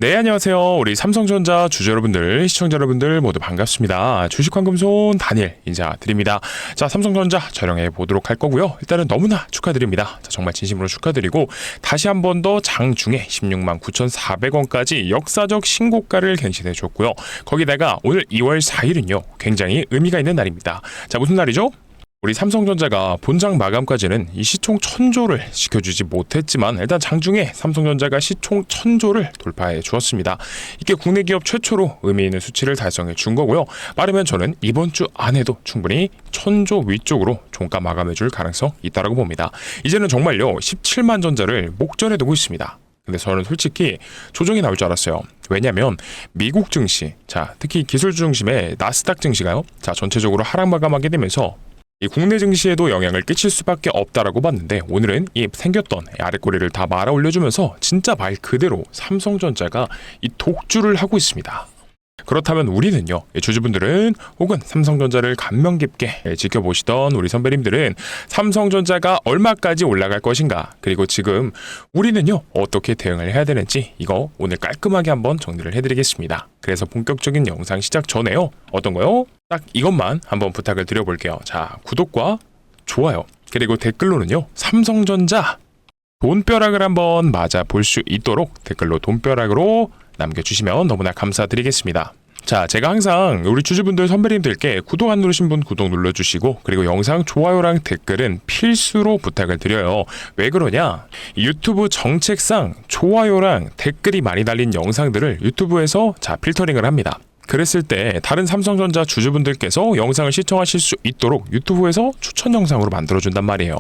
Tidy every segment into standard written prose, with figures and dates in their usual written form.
네, 안녕하세요. 우리 삼성전자 주주 여러분들, 시청자 여러분들 모두 반갑습니다. 주식황금손 다니엘 인사드립니다. 자, 삼성전자 촬영해 보도록 할 거고요. 일단은 너무나 축하드립니다. 자, 정말 진심으로 축하드리고 다시 한 번 더 장중에 16만 9,400원까지 역사적 신고가를 갱신해 줬고요. 거기다가 오늘 2월 4일은요. 굉장히 의미가 있는 날입니다. 자, 무슨 날이죠? 우리 삼성전자가 본장 마감까지는 이 시총 1000조를 지켜주지 못했지만 일단 장중에 삼성전자가 시총 1000조를 돌파해 주었습니다. 이게 국내 기업 최초로 의미 있는 수치를 달성해 준 거고요. 빠르면 저는 이번 주 안에도 충분히 1000조 위쪽으로 종가 마감해 줄 가능성 있다고 봅니다. 이제는 정말요 17만 전자를 목전에 두고 있습니다. 근데 저는 솔직히 조정이 나올 줄 알았어요. 왜냐면 미국 증시, 자 특히 기술주 중심의 나스닥 증시가요. 자 전체적으로 하락 마감하게 되면서 이 국내 증시에도 영향을 끼칠 수밖에 없다라고 봤는데 오늘은 이 생겼던 아랫꼬리를 다 말아 올려주면서 진짜 말 그대로 삼성전자가 이 독주를 하고 있습니다. 그렇다면 우리는요, 주주분들은 혹은 삼성전자를 감명 깊게 지켜보시던 우리 선배님들은 삼성전자가 얼마까지 올라갈 것인가, 그리고 지금 우리는요 어떻게 대응을 해야 되는지 이거 오늘 깔끔하게 한번 정리를 해드리겠습니다. 그래서 본격적인 영상 시작 전에요, 어떤 거요? 딱 이것만 한번 부탁을 드려볼게요. 자, 구독과 좋아요 그리고 댓글로는요 삼성전자 돈벼락을 한번 맞아 볼 수 있도록 댓글로 돈벼락으로 남겨주시면 너무나 감사드리겠습니다. 자, 제가 항상 우리 주주분들 선배님들께 구독 안 누르신 분 구독 눌러주시고, 그리고 영상 좋아요랑 댓글은 필수로 부탁을 드려요. 왜 그러냐? 유튜브 정책상 좋아요랑 댓글이 많이 달린 영상들을 유튜브에서 필터링을 합니다. 그랬을 때 다른 삼성전자 주주분들께서 영상을 시청하실 수 있도록 유튜브에서 추천 영상으로 만들어준단 말이에요.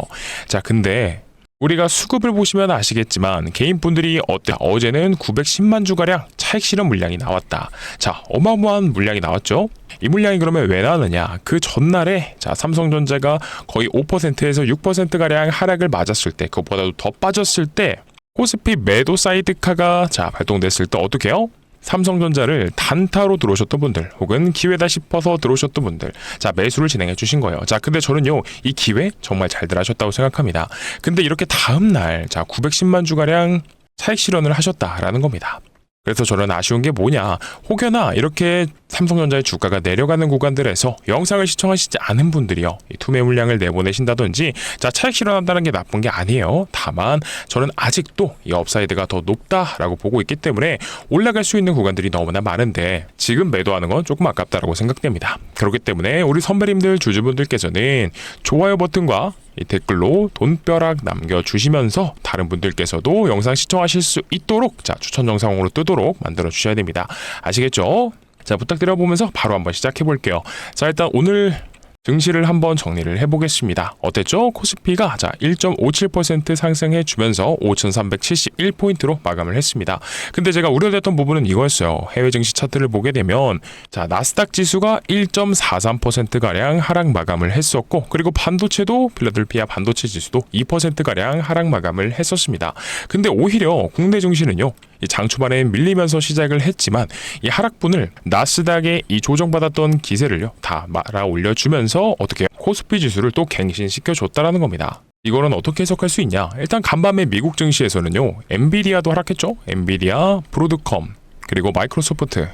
자, 근데 우리가 수급을 보시면 아시겠지만 개인분들이 어제는 910만 주가량 차익 실현 물량이 나왔다. 자, 어마어마한 물량이 나왔죠. 이 물량이 그러면 왜 나왔느냐? 그 전날에 삼성전자가 거의 5%에서 6%가량 하락을 맞았을 때, 그것보다도 더 빠졌을 때 코스피 매도 사이드카가 발동됐을 때 어떻게 해요? 삼성전자를 단타로 들어오셨던 분들 혹은 기회다 싶어서 들어오셨던 분들, 자 매수를 진행해 주신 거예요. 자, 근데 저는요 이 기회 정말 잘들 하셨다고 생각합니다. 근데 이렇게 다음날 910만 주가량 차익 실현을 하셨다라는 겁니다. 그래서 저는 아쉬운 게 뭐냐, 혹여나 이렇게 삼성전자의 주가가 내려가는 구간들에서 영상을 시청하시지 않은 분들이요 이 투매 물량을 내보내신다든지 차익 실현한다는 게 나쁜 게 아니에요. 다만 저는 아직도 이 업사이드가 더 높다라고 보고 있기 때문에 올라갈 수 있는 구간들이 너무나 많은데 지금 매도하는 건 조금 아깝다라고 생각됩니다. 그렇기 때문에 우리 선배님들 주주분들께서는 좋아요 버튼과 이 댓글로 돈벼락 남겨주시면서 다른 분들께서도 영상 시청하실 수 있도록 추천 영상으로 뜨도록 만들어 주셔야 됩니다. 아시겠죠? 자, 부탁드려보면서 바로 한번 시작해 볼게요. 자, 일단 오늘 증시를 한번 정리를 해보겠습니다. 어땠죠? 코스피가 1.57% 상승해 주면서 5,371포인트로 마감을 했습니다. 근데 제가 우려됐던 부분은 이거였어요. 해외 증시 차트를 보게 되면 나스닥 지수가 1.43%가량 하락 마감을 했었고, 그리고 반도체도 필라델피아 반도체 지수도 2%가량 하락 마감을 했었습니다. 근데 오히려 국내 증시는요 이 장 초반에 밀리면서 시작을 했지만 이 하락분을 나스닥의 이 조정받았던 기세를요 다 말아 올려주면서 어떻게 코스피 지수를 또 갱신시켜 줬다라는 겁니다. 이거는 어떻게 해석할 수 있냐? 일단 간밤에 미국 증시에서는요 엔비디아도 하락했죠. 엔비디아, 브로드컴, 그리고 마이크로소프트,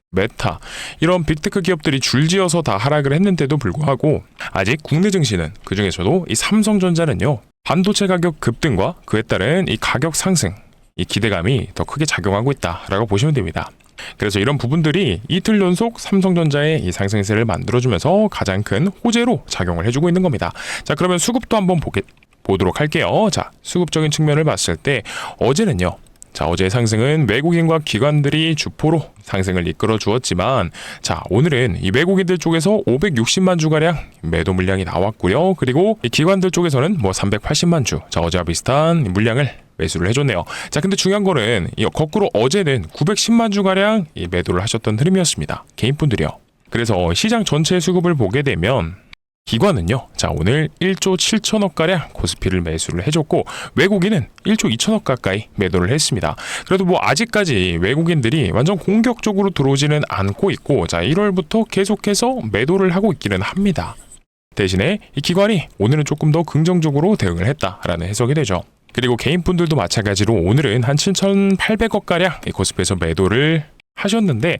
메타, 이런 빅테크 기업들이 줄지어서 다 하락을 했는데도 불구하고 아직 국내 증시는 그 중에서도 이 삼성전자는요 반도체 가격 급등과 그에 따른 이 가격 상승, 이 기대감이 더 크게 작용하고 있다라고 보시면 됩니다. 그래서 이런 부분들이 이틀 연속 삼성전자의 이 상승세를 만들어주면서 가장 큰 호재로 작용을 해주고 있는 겁니다. 자, 그러면 수급도 한번 보도록 할게요. 자, 수급적인 측면을 봤을 때 어제는요. 어제의 상승은 외국인과 기관들이 주포로 상승을 이끌어 주었지만 오늘은 이 외국인들 쪽에서 560만 주가량 매도 물량이 나왔고요. 그리고 이 기관들 쪽에서는 380만 주, 어제와 비슷한 물량을 매수를 해줬네요. 자, 근데 중요한 거는 거꾸로 어제는 910만 주가량 이 매도를 하셨던 흐름이었습니다. 개인분들이요. 그래서 시장 전체 수급을 보게 되면 기관은요, 오늘 1조 7천억가량 코스피를 매수를 해줬고, 외국인은 1조 2천억 가까이 매도를 했습니다. 그래도 아직까지 외국인들이 완전 공격적으로 들어오지는 않고 있고, 1월부터 계속해서 매도를 하고 있기는 합니다. 대신에 이 기관이 오늘은 조금 더 긍정적으로 대응을 했다라는 해석이 되죠. 그리고 개인분들도 마찬가지로 오늘은 한 7,800억가량 이 코스피에서 매도를 하셨는데,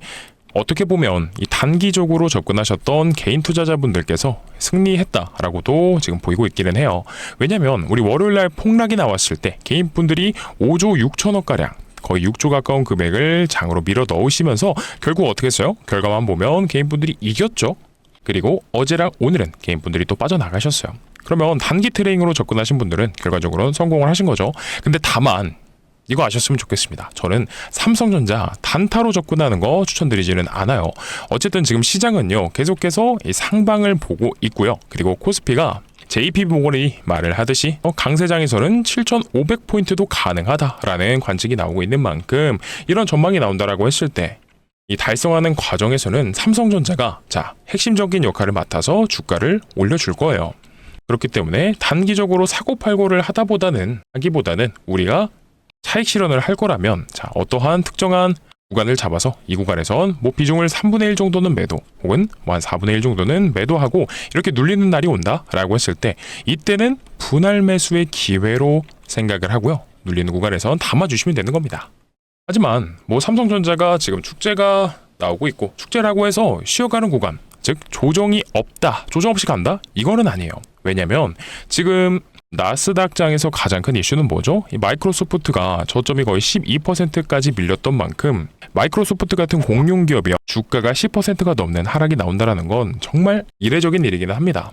어떻게 보면 이 단기적으로 접근하셨던 개인 투자자분들께서 승리했다라고도 지금 보이고 있기는 해요. 왜냐면 우리 월요일날 폭락이 나왔을 때 개인분들이 5조 6천억가량, 거의 6조 가까운 금액을 장으로 밀어 넣으시면서 결국 어떻게 했어요? 결과만 보면 개인분들이 이겼죠. 그리고 어제랑 오늘은 개인분들이 또 빠져나가셨어요. 그러면 단기 트레이딩으로 접근하신 분들은 결과적으로 성공을 하신 거죠. 근데 다만 이거 아셨으면 좋겠습니다. 저는 삼성전자 단타로 접근하는 거 추천드리지는 않아요. 어쨌든 지금 시장은요, 계속해서 이 상방을 보고 있고요. 그리고 코스피가 JP모건이 말을 하듯이 강세장에서는 7,500포인트도 가능하다라는 관측이 나오고 있는 만큼, 이런 전망이 나온다라고 했을 때 이 달성하는 과정에서는 삼성전자가 핵심적인 역할을 맡아서 주가를 올려줄 거예요. 그렇기 때문에 단기적으로 사고팔고를 하기보다는 우리가 차익 실현을 할 거라면 어떠한 특정한 구간을 잡아서 이 구간에선 비중을 3분의 1 정도는 매도, 혹은 한 4분의 1 정도는 매도하고 이렇게 눌리는 날이 온다라고 했을 때, 이때는 분할 매수의 기회로 생각을 하고요. 눌리는 구간에선 담아주시면 되는 겁니다. 하지만 삼성전자가 지금 축제가 나오고 있고, 축제라고 해서 쉬어가는 구간, 즉 조정이 없다, 조정 없이 간다, 이거는 아니에요. 왜냐면 지금 나스닥장에서 가장 큰 이슈는 뭐죠? 이 마이크로소프트가 저점이 거의 12%까지 밀렸던 만큼, 마이크로소프트 같은 공룡 기업이 주가가 10%가 넘는 하락이 나온다는 건 정말 이례적인 일이기는 합니다.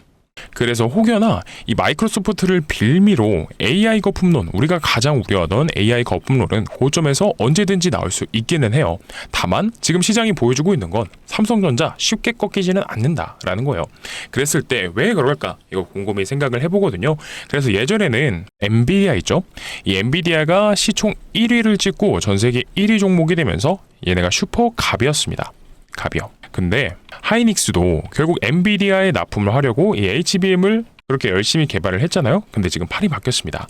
그래서 혹여나 이 마이크로소프트를 빌미로 AI 거품론, 우리가 가장 우려하던 AI 거품론은 고점에서 언제든지 나올 수 있기는 해요. 다만 지금 시장이 보여주고 있는 건 삼성전자 쉽게 꺾이지는 않는다라는 거예요. 그랬을 때 왜 그럴까? 이거 곰곰이 생각을 해보거든요. 그래서 예전에는 엔비디아 있죠? 이 엔비디아가 시총 1위를 찍고 전 세계 1위 종목이 되면서 얘네가 슈퍼 갑이었습니다. 갑이요. 근데 하이닉스도 결국 엔비디아에 납품을 하려고 이 HBM을 그렇게 열심히 개발을 했잖아요. 근데 지금 팔이 바뀌었습니다.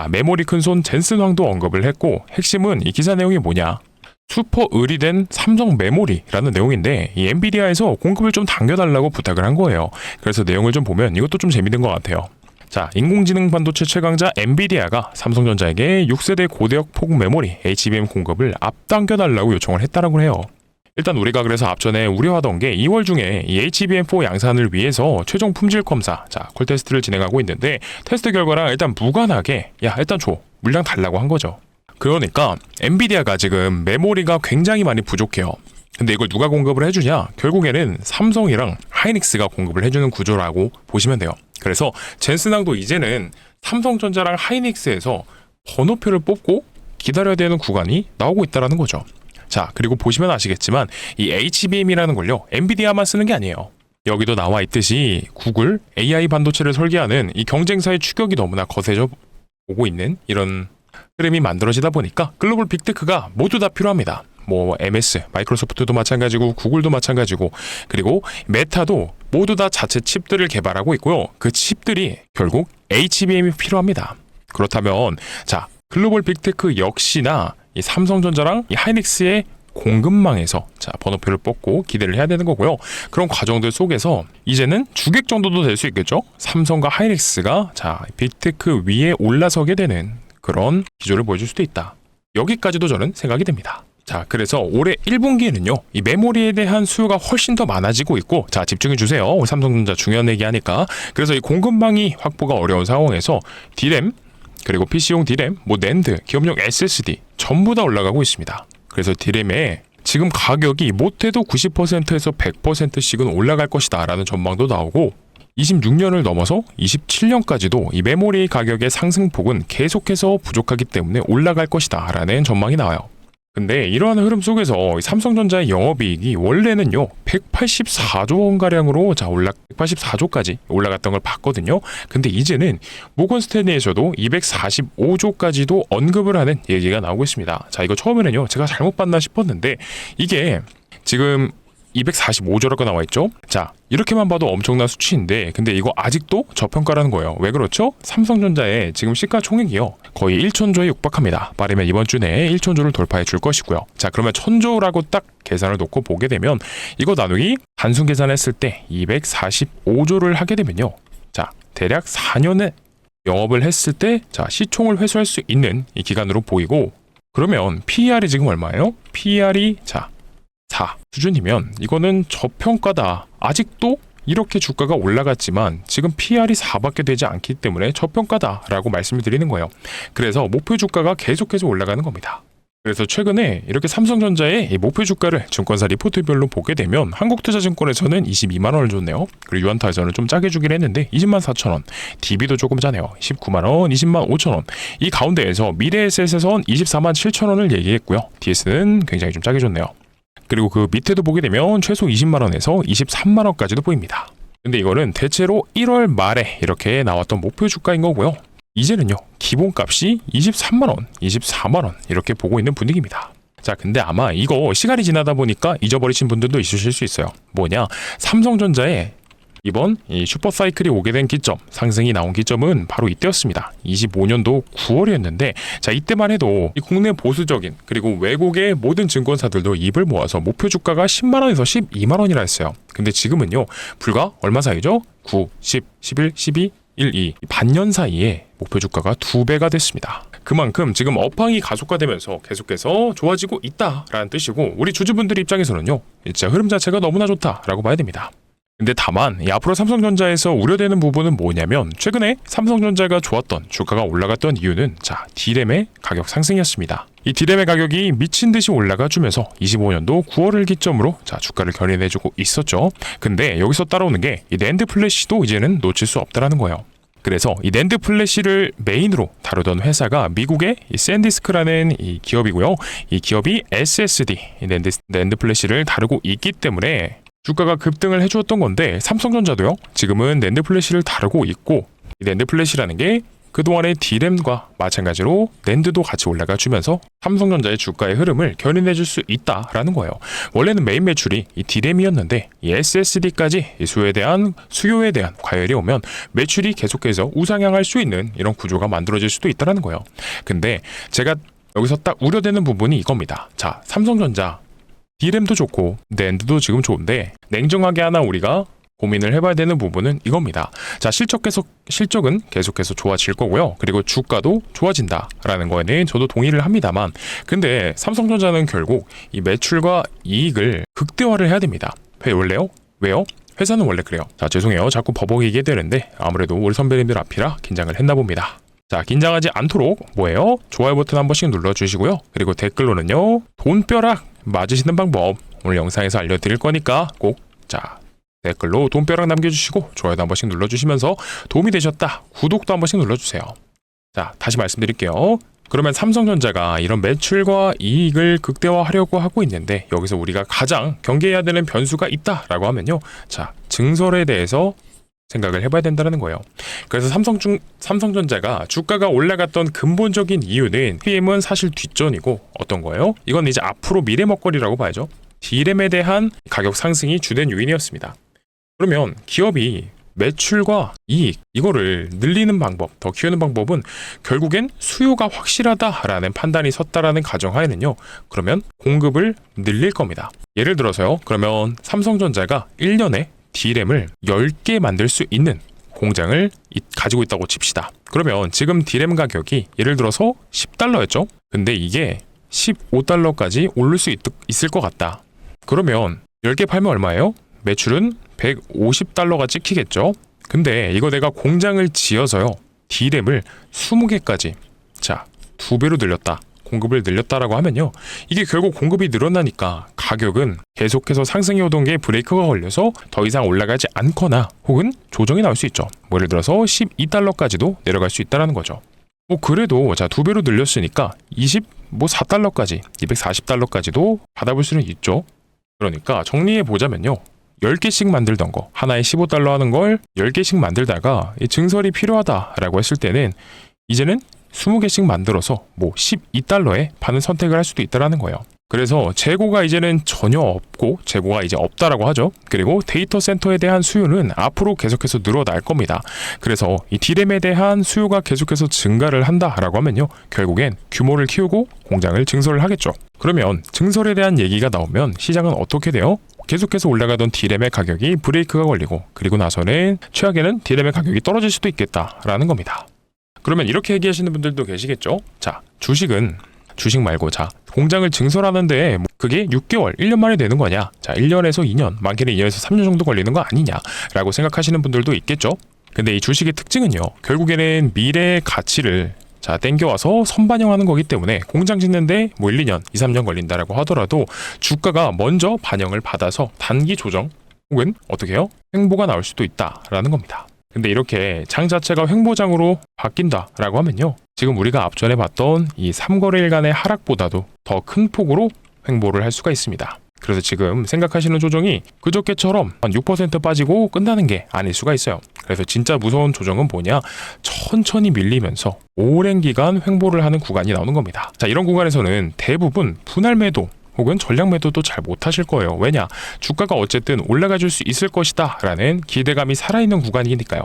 메모리 큰손 젠슨 황도 언급을 했고, 핵심은 이 기사 내용이 뭐냐? 슈퍼 의리된 삼성 메모리라는 내용인데, 이 엔비디아에서 공급을 좀 당겨달라고 부탁을 한 거예요. 그래서 내용을 좀 보면 이것도 좀 재밌는 것 같아요. 인공지능 반도체 최강자 엔비디아가 삼성전자에게 6세대 고대역 폭 메모리 HBM 공급을 앞당겨달라고 요청을 했다라고 해요. 일단 우리가 그래서 앞전에 우려하던 게 2월 중에 이 HBM4 양산을 위해서 최종 품질 검사, 콜 테스트를 진행하고 있는데, 테스트 결과랑 일단 무관하게 일단 물량 달라고 한 거죠. 그러니까 엔비디아가 지금 메모리가 굉장히 많이 부족해요. 근데 이걸 누가 공급을 해주냐? 결국에는 삼성이랑 하이닉스가 공급을 해주는 구조라고 보시면 돼요. 그래서 젠슨항도 이제는 삼성전자랑 하이닉스에서 번호표를 뽑고 기다려야 되는 구간이 나오고 있다는 거죠. 그리고 보시면 아시겠지만 이 HBM이라는 걸요, 엔비디아만 쓰는 게 아니에요. 여기도 나와 있듯이 구글 AI 반도체를 설계하는 이 경쟁사의 추격이 너무나 거세져 오고 있는 이런 흐름이 만들어지다 보니까 글로벌 빅테크가 모두 다 필요합니다. MS, 마이크로소프트도 마찬가지고 구글도 마찬가지고, 그리고 메타도 모두 다 자체 칩들을 개발하고 있고요. 그 칩들이 결국 HBM이 필요합니다. 그렇다면 글로벌 빅테크 역시나 이 삼성전자랑 이 하이닉스의 공급망에서 번호표를 뽑고 기대를 해야 되는 거고요. 그런 과정들 속에서 이제는 주객 정도도 될 수 있겠죠. 삼성과 하이닉스가 빅테크 위에 올라서게 되는 그런 기조를 보여줄 수도 있다. 여기까지도 저는 생각이 됩니다. 그래서 올해 1분기에는요, 이 메모리에 대한 수요가 훨씬 더 많아지고 있고, 집중해 주세요. 우리 삼성전자 중요한 얘기하니까. 그래서 이 공급망이 확보가 어려운 상황에서 디램, 그리고 PC용 디램, 낸드, 기업용 SSD 전부 다 올라가고 있습니다. 그래서 디램의 지금 가격이 못해도 90%에서 100%씩은 올라갈 것이다 라는 전망도 나오고, 26년을 넘어서 27년까지도 이 메모리 가격의 상승폭은 계속해서 부족하기 때문에 올라갈 것이다 라는 전망이 나와요. 근데 이러한 흐름 속에서 삼성전자의 영업이익이 원래는요 184조 원가량으로 184조까지 올라갔던 걸 봤거든요. 근데 이제는 모건 스탠리에서도 245조까지도 언급을 하는 얘기가 나오고 있습니다. 이거 처음에는요 제가 잘못 봤나 싶었는데 이게 지금 245조라고 나와 있죠. 이렇게만 봐도 엄청난 수치인데, 근데 이거 아직도 저평가라는 거예요. 왜 그렇죠? 삼성전자의 지금 시가총액이요 거의 1천조에 육박합니다. 빠르면 이번 주 내에 1천조를 돌파해 줄 것이고요. 그러면 1,000조라고 딱 계산을 놓고 보게 되면 이거 나누기 단순 계산했을 때 245조를 하게 되면요, 대략 4년에 영업을 했을 때 자, 시총을 회수할 수 있는 이 기간으로 보이고, 그러면 PER이 지금 얼마예요? PER이 자 4 수준이면 이거는 저평가다. 아직도 이렇게 주가가 올라갔지만 지금 PER이 4밖에 되지 않기 때문에 저평가다라고 말씀을 드리는 거예요. 그래서 목표 주가가 계속해서 올라가는 겁니다. 그래서 최근에 이렇게 삼성전자의 이 목표 주가를 증권사 리포트별로 보게 되면 한국투자증권에서는 22만 원을 줬네요. 그리고 유한타에서는 좀 짜게 주긴 했는데 20만 4천 원, DB도 조금 짜네요. 19만 원, 20만 5천 원. 이 가운데에서 미래에셋에선 24만 7천 원을 얘기했고요. DS는 굉장히 좀 짜게 줬네요. 그리고 그 밑에도 보게 되면 최소 20만 원에서 23만 원까지도 보입니다. 근데 이거는 대체로 1월 말에 이렇게 나왔던 목표 주가인 거고요. 이제는요, 기본값이 23만원, 24만원 이렇게 보고 있는 분위기입니다. 자, 근데 아마 이거 시간이 지나다 보니까 잊어버리신 분들도 있으실 수 있어요. 뭐냐, 삼성전자의 이번 이 슈퍼사이클이 오게 된 기점, 상승이 나온 기점은 바로 이때였습니다. 25년도 9월이었는데, 자, 이때만 해도 이 국내 보수적인 그리고 외국의 모든 증권사들도 입을 모아서 목표 주가가 10만원에서 12만원이라 했어요. 근데 지금은요, 불과 얼마 사이죠? 9, 10, 11, 12, 1, 2 반년 사이에 목표 주가가 2배가 됐습니다. 그만큼 지금 업황이 가속화되면서 계속해서 좋아지고 있다라는 뜻이고, 우리 주주분들 입장에서는요, 진짜 흐름 자체가 너무나 좋다라고 봐야 됩니다. 근데 다만 이 앞으로 삼성전자에서 우려되는 부분은 뭐냐면, 최근에 삼성전자가 좋았던 주가가 올라갔던 이유는 자, D램의 가격 상승이었습니다. 이 D램의 가격이 미친 듯이 올라가 주면서 25년도 9월을 기점으로 자, 주가를 견인해주고 있었죠. 근데 여기서 따라오는 게 이 낸드 플래시도 이제는 놓칠 수 없다라는 거예요. 그래서 이 낸드 플래시를 메인으로 다루던 회사가 미국의 이 샌디스크라는 이 기업이고요. 이 기업이 SSD 이 낸드 플래시를 다루고 있기 때문에 주가가 급등을 해주었던 건데, 삼성전자도요, 지금은 낸드 플래시를 다루고 있고, 이 낸드 플래시라는 게 그동안의 D램과 마찬가지로 낸드도 같이 올라가 주면서 삼성전자의 주가의 흐름을 견인해 줄 수 있다라는 거예요. 원래는 메인 매출이 이 D램이었는데 이 SSD까지 이 수요에 대한 과열이 오면 매출이 계속해서 우상향할 수 있는 이런 구조가 만들어질 수도 있다라는 거예요. 근데 제가 여기서 딱 우려되는 부분이 이겁니다. 자, 삼성전자 D램도 좋고 낸드도 지금 좋은데, 냉정하게 하나 우리가 고민을 해봐야 되는 부분은 이겁니다. 자, 실적은 계속해서 좋아질 거고요. 그리고 주가도 좋아진다라는 거에는 저도 동의를 합니다만, 근데 삼성전자는 결국 이 매출과 이익을 극대화를 해야 됩니다. 원래요? 왜요? 회사는 원래 그래요. 자, 죄송해요. 자꾸 버벅이게 되는데 아무래도 우리 선배님들 앞이라 긴장을 했나 봅니다. 자, 긴장하지 않도록 뭐예요? 좋아요 버튼 한 번씩 눌러주시고요. 그리고 댓글로는요, 돈벼락 맞으시는 방법 오늘 영상에서 알려드릴 거니까 꼭 자, 댓글로 돈벼락 남겨주시고 좋아요도 한 번씩 눌러주시면서 도움이 되셨다, 구독도 한 번씩 눌러주세요. 자, 다시 말씀드릴게요. 그러면 삼성전자가 이런 매출과 이익을 극대화하려고 하고 있는데, 여기서 우리가 가장 경계해야 되는 변수가 있다라고 하면요, 자, 증설에 대해서 생각을 해봐야 된다는 거예요. 그래서 삼성전자가 주가가 올라갔던 근본적인 이유는 PM은 사실 뒷전이고, 어떤 거예요? 이건 이제 앞으로 미래 먹거리라고 봐야죠. D램에 대한 가격 상승이 주된 요인이었습니다. 그러면 기업이 매출과 이익 이거를 늘리는 방법, 더 키우는 방법은 결국엔 수요가 확실하다라는 판단이 섰다라는 가정하에는요, 그러면 공급을 늘릴 겁니다. 예를 들어서요, 그러면 삼성전자가 1년에 D램을 10개 만들 수 있는 공장을 가지고 있다고 칩시다. 그러면 지금 D램 가격이 예를 들어서 $10였죠? 근데 이게 $15까지 오를 수 있을 것 같다. 그러면 10개 팔면 얼마예요? 매출은 $150가 찍히겠죠? 근데 이거 내가 공장을 지어서요, D램을 20개까지 자, 2배로 늘렸다, 공급을 늘렸다라고 하면요, 이게 결국 공급이 늘어나니까 가격은 계속해서 상승해 오던 게 브레이크가 걸려서 더 이상 올라가지 않거나 혹은 조정이 나올 수 있죠. 뭐 예를 들어서 $12까지도 내려갈 수 있다는 거죠. 뭐 그래도 자, 2배로 늘렸으니까 4달러까지, $240까지도 받아볼 수는 있죠. 그러니까 정리해 보자면요, 10개씩 만들던 거, 하나에 $15 하는 걸 10개씩 만들다가 증설이 필요하다라고 했을 때는 이제는 20개씩 만들어서 뭐 $12에 파는 선택을 할 수도 있다라는 거예요. 그래서 재고가 이제는 전혀 없고, 재고가 이제 없다라고 하죠. 그리고 데이터 센터에 대한 수요는 앞으로 계속해서 늘어날 겁니다. 그래서 이 D램에 대한 수요가 계속해서 증가를 한다라고 하면요, 결국엔 규모를 키우고 공장을 증설을 하겠죠. 그러면 증설에 대한 얘기가 나오면 시장은 어떻게 돼요? 계속해서 올라가던 D램의 가격이 브레이크가 걸리고, 그리고 나서는 최악에는 D램의 가격이 떨어질 수도 있겠다라는 겁니다. 그러면 이렇게 얘기하시는 분들도 계시겠죠. 자, 주식 말고 자, 공장을 증설하는데 그게 6개월, 1년 만에 되는 거냐? 자, 1년에서 2년, 많게는 2년에서 3년 정도 걸리는 거 아니냐라고 생각하시는 분들도 있겠죠. 근데 이 주식의 특징은요, 결국에는 미래의 가치를 땡겨와서 선반영하는 거기 때문에 공장 짓는데 1, 2년, 2, 3년 걸린다라고 하더라도 주가가 먼저 반영을 받아서 단기 조정 혹은 어떻게 해요? 횡보가 나올 수도 있다라는 겁니다. 근데 이렇게 장 자체가 횡보장으로 바뀐다라고 하면요, 지금 우리가 앞전에 봤던 이 3거래일간의 하락보다도 더 큰 폭으로 횡보를 할 수가 있습니다. 그래서 지금 생각하시는 조정이 그저께처럼 한 6% 빠지고 끝나는 게 아닐 수가 있어요. 그래서 진짜 무서운 조정은 뭐냐? 천천히 밀리면서 오랜 기간 횡보를 하는 구간이 나오는 겁니다. 자, 이런 구간에서는 대부분 분할 매도 혹은 전략 매도도 잘 못하실 거예요. 왜냐? 주가가 어쨌든 올라가 줄 수 있을 것이다 라는 기대감이 살아있는 구간이니까요.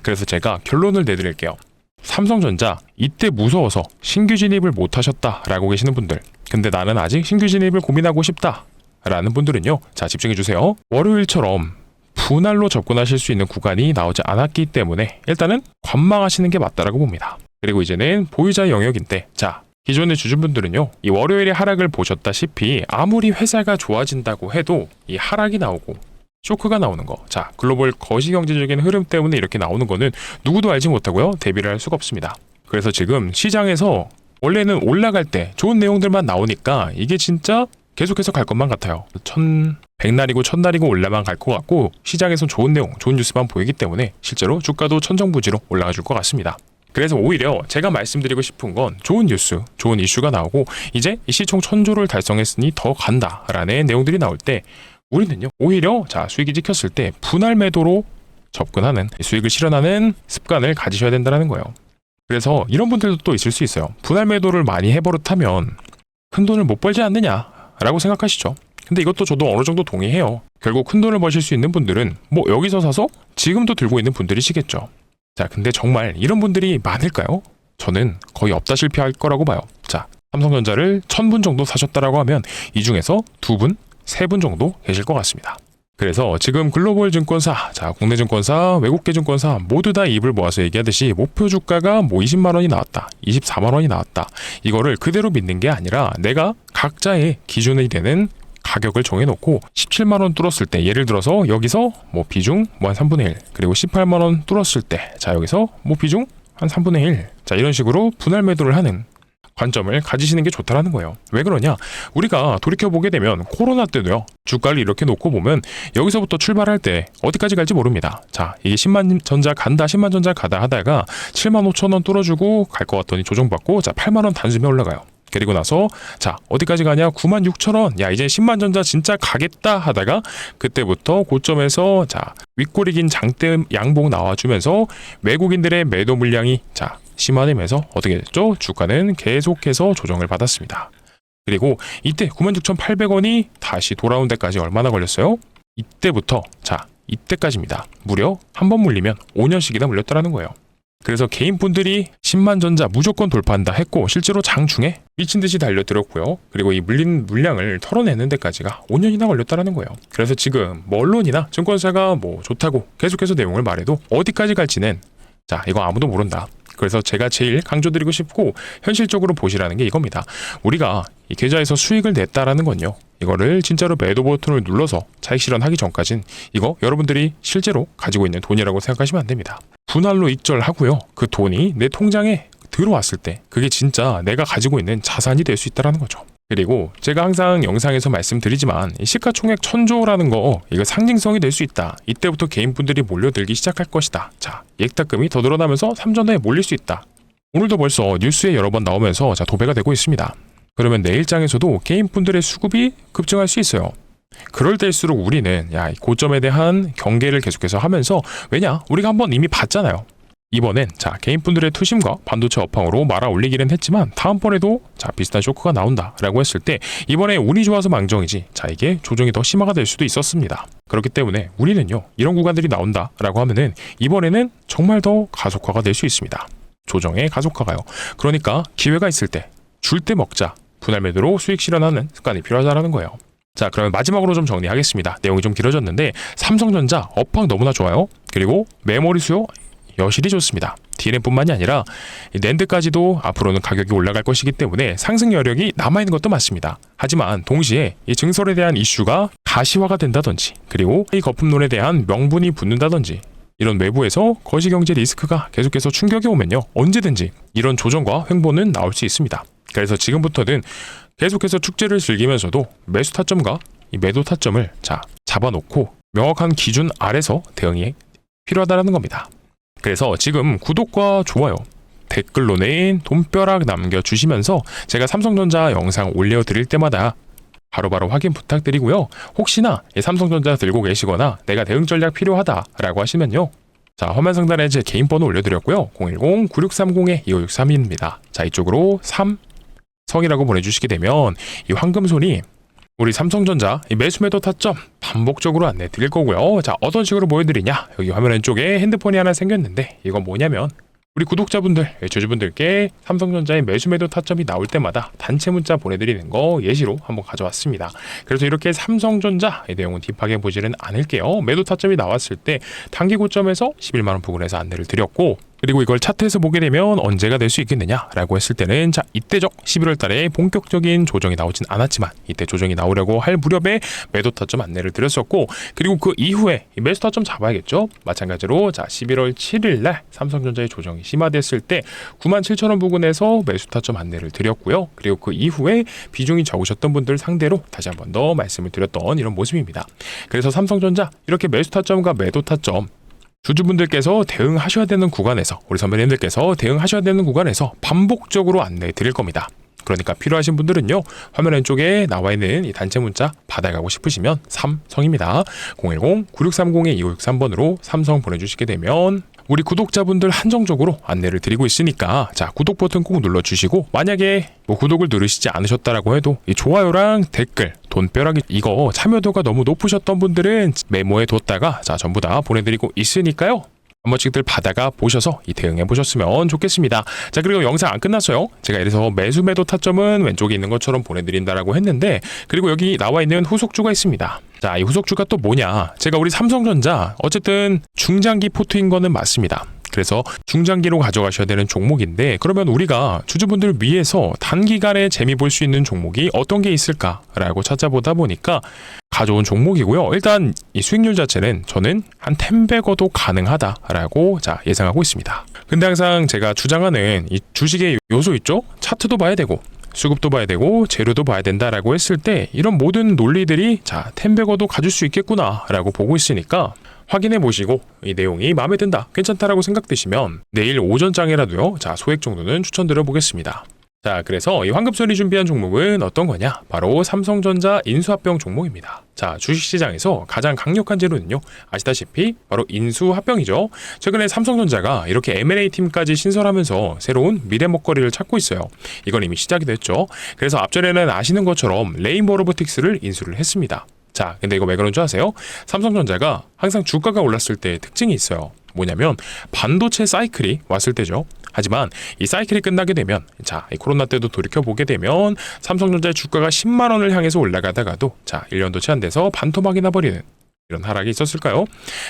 그래서 제가 결론을 내드릴게요. 삼성전자 이때 무서워서 신규 진입을 못하셨다 라고 계시는 분들, 근데 나는 아직 신규 진입을 고민하고 싶다 라는 분들은요, 자, 집중해주세요. 월요일처럼 분할로 접근하실 수 있는 구간이 나오지 않았기 때문에 일단은 관망하시는 게 맞다라고 봅니다. 그리고 이제는 보유자 영역인데, 자, 기존의 주주분들은요, 이 월요일의 하락을 보셨다시피 아무리 회사가 좋아진다고 해도 이 하락이 나오고 쇼크가 나오는 거, 자, 글로벌 거시경제적인 흐름 때문에 이렇게 나오는 거는 누구도 알지 못하고요, 대비를 할 수가 없습니다. 그래서 지금 시장에서 원래는 올라갈 때 좋은 내용들만 나오니까 이게 진짜 계속해서 갈 것만 같아요. 100날이고 1000날이고 올라만 갈 것 같고, 시장에선 좋은 내용, 좋은 뉴스만 보이기 때문에 실제로 주가도 천정부지로 올라가 줄 것 같습니다. 그래서 오히려 제가 말씀드리고 싶은 건 좋은 뉴스, 좋은 이슈가 나오고 이제 이 시총 1000조를 달성했으니 더 간다라는 내용들이 나올 때 우리는요, 오히려 자, 수익이 찍혔을 때 분할 매도로 접근하는, 수익을 실현하는 습관을 가지셔야 된다는 거예요. 그래서 이런 분들도 또 있을 수 있어요. 분할 매도를 많이 해버릇하면 큰 돈을 못 벌지 않느냐라고 생각하시죠. 근데 이것도 저도 어느 정도 동의해요. 결국 큰 돈을 버실 수 있는 분들은 뭐 여기서 사서 지금도 들고 있는 분들이시겠죠. 자, 근데 정말 이런 분들이 많을까요? 저는 거의 없다 실패할 거라고 봐요. 자, 삼성전자를 1000분 정도 사셨다라고 하면 이 중에서 2분, 3분 정도 계실 것 같습니다. 그래서 지금 글로벌 증권사, 자, 국내 증권사, 외국계 증권사 모두 다 입을 모아서 얘기하듯이 목표 주가가 뭐 20만 원이 나왔다, 24만 원이 나왔다, 이거를 그대로 믿는 게 아니라 내가 각자의 기준이 되는 가격을 정해놓고 17만 원 뚫었을 때, 예를 들어서 여기서 뭐 비중 뭐 한 3분의 1, 그리고 18만 원 뚫었을 때, 자, 여기서 뭐 비중 한 3분의 1, 자, 이런 식으로 분할 매도를 하는 관점을 가지시는 게 좋다라는 거예요. 왜 그러냐? 우리가 돌이켜보게 되면 코로나 때도요, 주가를 이렇게 놓고 보면 여기서부터 출발할 때 어디까지 갈지 모릅니다. 자, 이게 10만 전자 간다, 10만 전자 가다 하다가 7만 5천 원 뚫어주고 갈 것 같더니 조정받고, 자, 8만 원 단숨에 올라가요. 그리고 나서 자, 어디까지 가냐? 9만 6천 원. 야, 이제 10만 전자 진짜 가겠다 하다가 그때부터 고점에서 자, 윗꼬리 긴 장대 양봉 나와주면서 외국인들의 매도 물량이 자, 심화되면서 어떻게 됐죠? 주가는 계속해서 조정을 받았습니다. 그리고 이때 96,800원이 다시 돌아온 데까지 얼마나 걸렸어요? 이때부터 자, 이때까지입니다. 무려 한 번 물리면 5년씩이나 물렸다라는 거예요. 그래서 개인분들이 10만 전자 무조건 돌파한다 했고 실제로 장중에 미친듯이 달려들었고요. 그리고 이 물린 물량을 털어내는 데까지가 5년이나 걸렸다라는 거예요. 그래서 지금 뭐 언론이나 증권사가 뭐 좋다고 계속해서 내용을 말해도 어디까지 갈지는 자, 이거 아무도 모른다. 그래서 제가 제일 강조드리고 싶고 현실적으로 보시라는 게 이겁니다. 우리가 이 계좌에서 수익을 냈다라는 건요, 이거를 진짜로 매도 버튼을 눌러서 차익 실현하기 전까진 이거 여러분들이 실제로 가지고 있는 돈이라고 생각하시면 안 됩니다. 분할로 익절하고요, 그 돈이 내 통장에 들어왔을 때 그게 진짜 내가 가지고 있는 자산이 될 수 있다는 거죠. 그리고 제가 항상 영상에서 말씀드리지만 이 시가총액 1000조라는 거 이거 상징성이 될 수 있다. 이때부터 개인분들이 몰려들기 시작할 것이다. 자, 예탁금이 더 늘어나면서 삼전에 몰릴 수 있다. 오늘도 벌써 뉴스에 여러 번 나오면서 자, 도배가 되고 있습니다. 그러면 내일장에서도 개인분들의 수급이 급증할 수 있어요. 그럴 때일수록 우리는 야, 고점에 대한 경계를 계속해서 하면서, 왜냐? 우리가 한번 이미 봤잖아요. 이번엔 자, 개인분들의 투심과 반도체 업황으로 말아 올리기는 했지만 다음번에도 자, 비슷한 쇼크가 나온다라고 했을 때 이번에 운이 좋아서 망정이지 자, 이게 조정이 더 심화가 될 수도 있었습니다. 그렇기 때문에 우리는요, 이런 구간들이 나온다라고 하면은 이번에는 정말 더 가속화가 될 수 있습니다. 조정의 가속화가요. 그러니까 기회가 있을 때 줄 때 먹자, 분할 매도로 수익 실현하는 습관이 필요하다라는 거예요. 자, 그러면 마지막으로 좀 정리하겠습니다. 내용이 좀 길어졌는데 삼성전자 업황 너무나 좋아요. 그리고 메모리 수요 여실히 좋습니다. DRAM뿐만이 아니라 이 낸드까지도 앞으로는 가격이 올라갈 것이기 때문에 상승 여력이 남아있는 것도 맞습니다. 하지만 동시에 이 증설에 대한 이슈가 가시화가 된다든지 그리고 이 거품론에 대한 명분이 붙는다든지 이런 외부에서 거시경제 리스크가 계속해서 충격이 오면요 언제든지 이런 조정과 횡보는 나올 수 있습니다. 그래서 지금부터는 계속해서 축제를 즐기면서도 매수 타점과 이 매도 타점을 잡아놓고 명확한 기준 아래서 대응이 필요하다는 겁니다. 그래서 지금 구독과 좋아요, 댓글로는 돈벼락 남겨주시면서 제가 삼성전자 영상 올려드릴 때마다 바로바로 확인 부탁드리고요. 혹시나 이 삼성전자 들고 계시거나 내가 대응 전략 필요하다라고 하시면요. 자, 화면 상단에 제 개인 번호 올려드렸고요. 010-9630-2563입니다. 자, 이쪽으로 삼성이라고 보내주시게 되면 이 황금손이 우리 삼성전자 이 매수 매도 타점 반복적으로 안내 드릴 거고요. 자, 어떤 식으로 보여드리냐? 여기 화면 왼쪽에 핸드폰이 하나 생겼는데 이건 뭐냐면 우리 구독자분들, 주주분들께 삼성전자의 매수 매도 타점이 나올 때마다 단체 문자 보내드리는 거 예시로 한번 가져왔습니다. 그래서 이렇게 삼성전자의 내용은 딥하게 보지는 않을게요. 매도 타점이 나왔을 때 단기 고점에서 11만원 부근에서 안내를 드렸고 그리고 이걸 차트에서 보게 되면 언제가 될 수 있겠느냐라고 했을 때는 자 이때적 11월 달에 본격적인 조정이 나오진 않았지만 이때 조정이 나오려고 할 무렵에 매도 타점 안내를 드렸었고 그리고 그 이후에 매수 타점 잡아야겠죠. 마찬가지로 자 11월 7일 날 삼성전자의 조정이 심화됐을 때 97,000원 부근에서 매수 타점 안내를 드렸고요. 그리고 그 이후에 비중이 적으셨던 분들 상대로 다시 한 번 더 말씀을 드렸던 이런 모습입니다. 그래서 삼성전자 이렇게 매수 타점과 매도 타점 주주분들께서 대응하셔야 되는 구간에서 우리 선배님들께서 대응하셔야 되는 구간에서 반복적으로 안내해 드릴 겁니다. 그러니까 필요하신 분들은요 화면 왼쪽에 나와 있는 이 단체 문자 받아가고 싶으시면 삼성입니다. 010-9630-2563번으로 삼성 보내주시게 되면 우리 구독자분들 한정적으로 안내를 드리고 있으니까 자 구독 버튼 꼭 눌러주시고 만약에 뭐 구독을 누르시지 않으셨다라고 해도 이 좋아요랑 댓글 돈벼락이 이거 참여도가 너무 높으셨던 분들은 메모에 뒀다가 자 전부 다 보내드리고 있으니까요. 한 번씩들 받아가 보셔서 이 대응해 보셨으면 좋겠습니다. 자 그리고 영상 안 끝났어요. 제가 이래서 매수 매도 타점은 왼쪽에 있는 것처럼 보내드린다라고 했는데 그리고 여기 나와 있는 후속주가 있습니다. 자 이 후속주가 또 뭐냐? 제가 우리 삼성전자 어쨌든 중장기 포트인 거는 맞습니다. 그래서 중장기로 가져가셔야 되는 종목인데 그러면 우리가 주주분들 위해서 단기간에 재미 볼 수 있는 종목이 어떤 게 있을까라고 찾아보다 보니까 가져온 종목이고요. 일단 이 수익률 자체는 저는 한 10배거도 가능하다라고 자 예상하고 있습니다. 근데 항상 제가 주장하는 이 주식의 요소 있죠? 차트도 봐야 되고 수급도 봐야 되고 재료도 봐야 된다라고 했을 때 이런 모든 논리들이 자 10배거도 가질 수 있겠구나라고 보고 있으니까 확인해 보시고 이 내용이 마음에 든다, 괜찮다라고 생각되시면 내일 오전장이라도요. 자 소액 정도는 추천드려 보겠습니다. 자 그래서 이 황금손이 준비한 종목은 어떤 거냐? 바로 삼성전자 인수합병 종목입니다. 자 주식시장에서 가장 강력한 재료는요. 아시다시피 바로 인수합병이죠. 최근에 삼성전자가 이렇게 M&A 팀까지 신설하면서 새로운 미래 먹거리를 찾고 있어요. 이건 이미 시작이 됐죠. 그래서 앞전에는 아시는 것처럼 레인보우 로보틱스를 인수를 했습니다. 자 근데 이거 왜 그런 줄 아세요? 삼성전자가 항상 주가가 올랐을 때 특징이 있어요. 뭐냐면 반도체 사이클이 왔을 때죠. 하지만 이 사이클이 끝나게 되면 자 이 코로나 때도 돌이켜보게 되면 삼성전자의 주가가 10만 원을 향해서 올라가다가도 자 1년도 채 안 돼서 반토막이 나버리는 이런 하락이 있었을까요?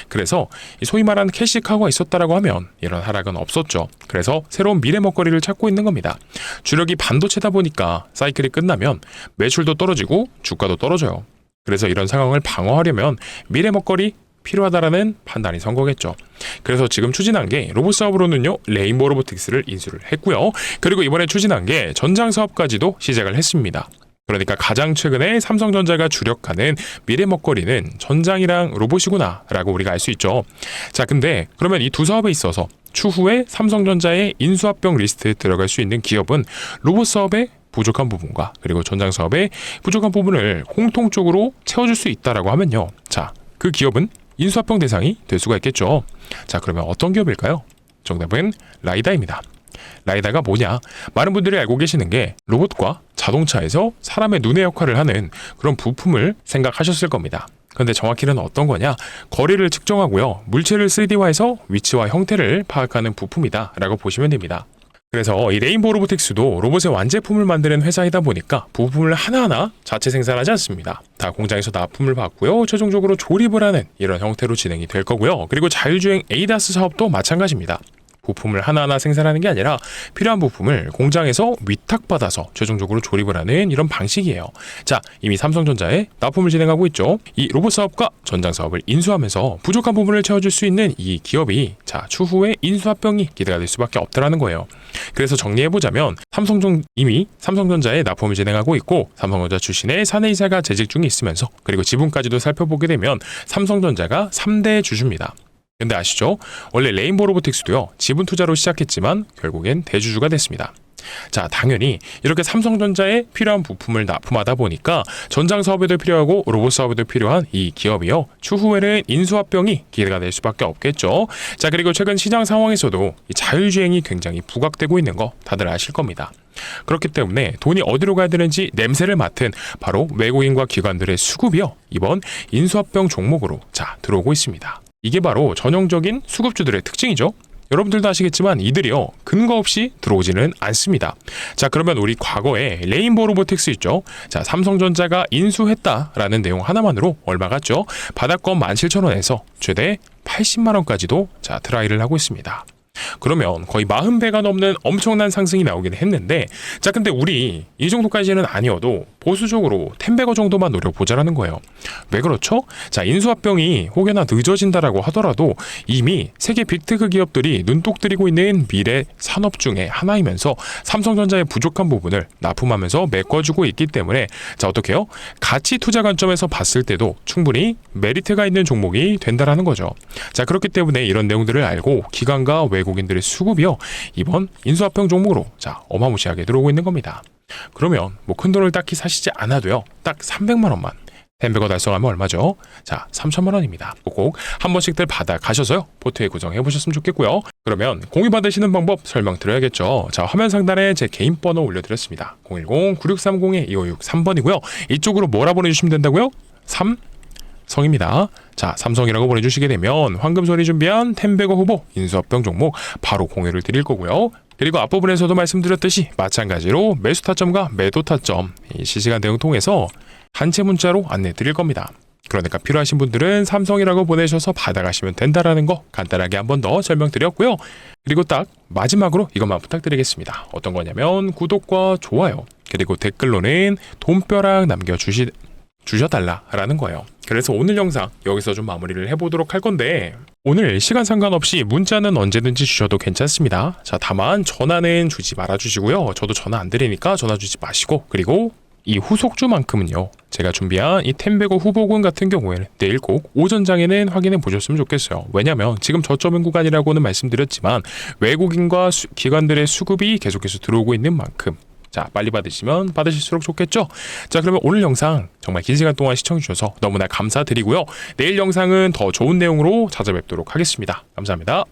그래서 소위 말하는 캐시카우가 있었다라고 하면 이런 하락은 없었죠. 그래서 새로운 미래 먹거리를 찾고 있는 겁니다. 주력이 반도체다 보니까 사이클이 끝나면 매출도 떨어지고 주가도 떨어져요. 그래서 이런 상황을 방어하려면 미래 먹거리 필요하다라는 판단이 선 거겠죠. 그래서 지금 추진한 게 로봇 사업으로는요 레인보우 로보틱스를 인수를 했고요. 그리고 이번에 추진한 게 전장 사업까지도 시작을 했습니다. 그러니까 가장 최근에 삼성전자가 주력하는 미래 먹거리는 전장이랑 로봇이구나 라고 우리가 알 수 있죠. 자 근데 그러면 이 두 사업에 있어서 추후에 삼성전자의 인수합병 리스트에 들어갈 수 있는 기업은 로봇 사업의 부족한 부분과 그리고 전장 사업의 부족한 부분을 공통적으로 채워줄 수 있다라고 하면요. 자, 그 기업은 인수합병 대상이 될 수가 있겠죠. 자, 그러면 어떤 기업일까요? 정답은 라이다입니다. 라이다가 뭐냐? 많은 분들이 알고 계시는 게 로봇과 자동차에서 사람의 눈의 역할을 하는 그런 부품을 생각하셨을 겁니다. 근데 정확히는 어떤 거냐? 거리를 측정하고요. 물체를 3D화해서 위치와 형태를 파악하는 부품이다 라고 보시면 됩니다. 그래서 이 레인보우 로보틱스도 로봇의 완제품을 만드는 회사이다 보니까 부품을 하나하나 자체 생산하지 않습니다. 다 공장에서 납품을 받고요. 최종적으로 조립을 하는 이런 형태로 진행이 될 거고요. 그리고 자율주행 ADAS 사업도 마찬가지입니다. 부품을 하나하나 생산하는 게 아니라 필요한 부품을 공장에서 위탁받아서 최종적으로 조립을 하는 이런 방식이에요. 자, 이미 삼성전자에 납품을 진행하고 있죠. 이 로봇 사업과 전장 사업을 인수하면서 부족한 부분을 채워줄 수 있는 이 기업이 자, 추후에 인수합병이 기대가 될 수밖에 없다라는 거예요. 그래서 정리해보자면 이미 삼성전자에 납품을 진행하고 있고 삼성전자 출신의 사내이사가 재직 중에 있으면서 그리고 지분까지도 살펴보게 되면 삼성전자가 3대 주주입니다. 근데 아시죠? 원래 레인보우 로보틱스도요, 지분 투자로 시작했지만 결국엔 대주주가 됐습니다. 자, 당연히 이렇게 삼성전자에 필요한 부품을 납품하다 보니까 전장 사업에도 필요하고 로봇 사업에도 필요한 이 기업이요, 추후에는 인수합병이 기대가 될 수밖에 없겠죠. 자, 그리고 최근 시장 상황에서도 이 자율주행이 굉장히 부각되고 있는 거 다들 아실 겁니다. 그렇기 때문에 돈이 어디로 가야 되는지 냄새를 맡은 바로 외국인과 기관들의 수급이요, 이번 인수합병 종목으로 자, 들어오고 있습니다. 이게 바로 전형적인 수급주들의 특징이죠. 여러분들도 아시겠지만 이들이요, 근거 없이 들어오지는 않습니다. 자, 그러면 우리 과거에 레인보우 로보틱스 있죠. 자, 삼성전자가 인수했다라는 내용 하나만으로 얼마 갔죠? 바닥권 17,000원에서 최대 80만 원까지도 자, 트라이를 하고 있습니다. 그러면 거의 40배가 넘는 엄청난 상승이 나오긴 했는데, 자, 근데 우리 이 정도까지는 아니어도 보수적으로 10배거 정도만 노려보자라는 거예요. 왜 그렇죠? 자, 인수합병이 혹여나 늦어진다라고 하더라도 이미 세계 빅테크 기업들이 눈독 들이고 있는 미래 산업 중에 하나이면서 삼성전자의 부족한 부분을 납품하면서 메꿔주고 있기 때문에 자, 어떻게요? 가치 투자 관점에서 봤을 때도 충분히 메리트가 있는 종목이 된다라는 거죠. 자, 그렇기 때문에 이런 내용들을 알고 기관과 외국인들의 수급이요, 이번 인수합병 종목으로 자, 어마무시하게 들어오고 있는 겁니다. 그러면 뭐 큰 돈을 딱히 사시지 않아도요, 딱 300만 원만 10배거 달성하면 얼마죠? 자, 3천만 원입니다. 꼭 한 번씩들 받아 가셔서요, 포트에 구성해 보셨으면 좋겠고요. 그러면 공유 받으시는 방법 설명드려야겠죠. 자, 화면 상단에 제 개인 번호 올려드렸습니다. 010-9630-2563번이고요. 이쪽으로 뭐라 보내주시면 된다고요? 삼성입니다. 자, 삼성이라고 보내주시게 되면 황금손이 준비한 10배거 후보 인수합병 종목 바로 공유를 드릴 거고요. 그리고 앞부분에서도 말씀드렸듯이 마찬가지로 매수 타점과 매도 타점 실시간 대응 통해서 단체 문자로 안내 드릴 겁니다. 그러니까 필요하신 분들은 삼성이라고 보내셔서 받아가시면 된다라는 거 간단하게 한 번 더 설명드렸고요. 그리고 딱 마지막으로 이것만 부탁드리겠습니다. 어떤 거냐면 구독과 좋아요, 그리고 댓글로는 돈벼락 주셔달라라는 거예요. 그래서 오늘 영상 여기서 좀 마무리를 해보도록 할 건데, 오늘 시간 상관없이 문자는 언제든지 주셔도 괜찮습니다. 자, 다만 전화는 주지 말아주시고요. 저도 전화 안 드리니까 전화 주지 마시고, 그리고 이 후속주만큼은요, 제가 준비한 이 10배거 후보군 같은 경우에는 내일 꼭 오전장에는 확인해 보셨으면 좋겠어요. 왜냐면 지금 저점인 구간이라고는 말씀드렸지만 외국인과 기관들의 수급이 계속해서 들어오고 있는 만큼 자, 빨리 받으시면 받으실수록 좋겠죠? 자, 그러면 오늘 영상 정말 긴 시간 동안 시청해주셔서 너무나 감사드리고요. 내일 영상은 더 좋은 내용으로 찾아뵙도록 하겠습니다. 감사합니다.